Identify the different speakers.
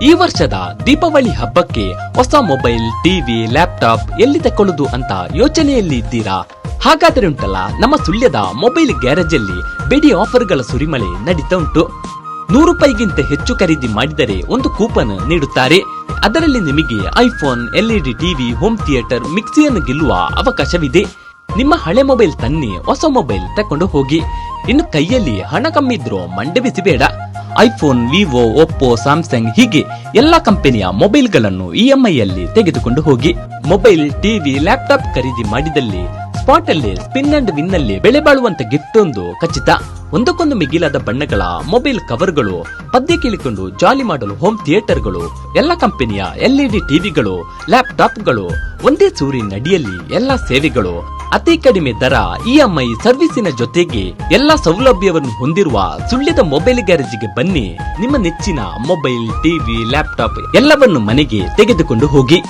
Speaker 1: ಈ ವರ್ಷದ ದೀಪಾವಳಿ ಹಬ್ಬಕ್ಕೆ ಹೊಸ ಮೊಬೈಲ್, ಟಿವಿ, ಲ್ಯಾಪ್ಟಾಪ್ ಎಲ್ಲಿ ತಕೊಳ್ಳುದು ಅಂತ ಯೋಚನೆಯಲ್ಲಿ ಇದ್ದೀರಾ? ಹಾಗಾದರೆ ಉಂಟಲ್ಲ, ನಮ್ಮ ಸುಳ್ಯದ ಮೊಬೈಲ್ ಗ್ಯಾರೇಜ್ ಅಲ್ಲಿ ಬೆಡಿ ಆಫರ್ಗಳ ಸುರಿಮಳೆ ನಡೀತಾ ಉಂಟು. 100 ರೂಪಾಯಿಗಿಂತ ಹೆಚ್ಚು ಖರೀದಿ ಮಾಡಿದರೆ ಒಂದು ಕೂಪನ್ ನೀಡುತ್ತಾರೆ. ಅದರಲ್ಲಿ ನಿಮಗೆ iPhone, LED TV, home theatre, ಮಿಕ್ಸಿಯನ್ನು ಗೆಲ್ಲುವ ಅವಕಾಶವಿದೆ. ನಿಮ್ಮ ಹಳೆ ಮೊಬೈಲ್ ತನ್ನಿ, ಹೊಸ ಮೊಬೈಲ್ ತಕೊಂಡು ಹೋಗಿ. ಇನ್ನು ಕೈಯಲ್ಲಿ ಹಣ ಕಮ್ಮಿದ್ರೂ ಮಂಡೆ ಬಿಸಿ ಬೇಡ. ಐಫೋನ್, ವಿವೋ, ಒಪ್ಪೋ, ಸ್ಯಾಮ್ಸಂಗ್ ಹೀಗೆ ಎಲ್ಲಾ ಕಂಪನಿಯ ಮೊಬೈಲ್ಗಳನ್ನು EMI ಯಲ್ಲಿ ತೆಗೆದುಕೊಂಡು ಹೋಗಿ. ಮೊಬೈಲ್, ಟಿವಿ, ಲ್ಯಾಪ್ಟಾಪ್ ಖರೀದಿ ಮಾಡಿದಲ್ಲಿ ಸ್ಪಾಟ್ ಅಲ್ಲೇ ಸ್ಪಿನ್ ಅಂಡ್ ವಿನ್ ನಲ್ಲಿ ಬೆಲೆ ಬಾಳುವಂತ ಗಿಫ್ಟ್ ಒಂದು ಖಚಿತ. ಒಂದಕ್ಕೊಂದು ಮಿಗಿಲಾದ ಬಣ್ಣಗಳ ಮೊಬೈಲ್ ಕವರ್ಗಳು, ಪದ್ಯ ಕೇಳಿಕೊಂಡು ಜಾಲಿ ಮಾಡಲು ಹೋಮ್ ಥಿಯೇಟರ್ಗಳು, ಎಲ್ಲ ಕಂಪನಿಯ LED ಟಿವಿಗಳು, ಲ್ಯಾಪ್ಟಾಪ್ಗಳು, ಒಂದೇ ಸೂರಿನ ಅಡಿಯಲ್ಲಿ ಎಲ್ಲಾ ಸೇವೆಗಳು, ಅತಿ ಕಡಿಮೆ ದರ, EMI ಸರ್ವಿಸಿನ ಜೊತೆಗೆ ಎಲ್ಲಾ ಸೌಲಭ್ಯವನ್ನು ಹೊಂದಿರುವ ಸುಳ್ಯದ ಮೊಬೈಲ್ ಗ್ಯಾರೇಜ್ಗೆ ಬನ್ನಿ. ನಿಮ್ಮ ನೆಚ್ಚಿನ ಮೊಬೈಲ್, ಟಿವಿ, ಲ್ಯಾಪ್ಟಾಪ್ ಎಲ್ಲವನ್ನು ಮನೆಗೆ ತೆಗೆದುಕೊಂಡು ಹೋಗಿ.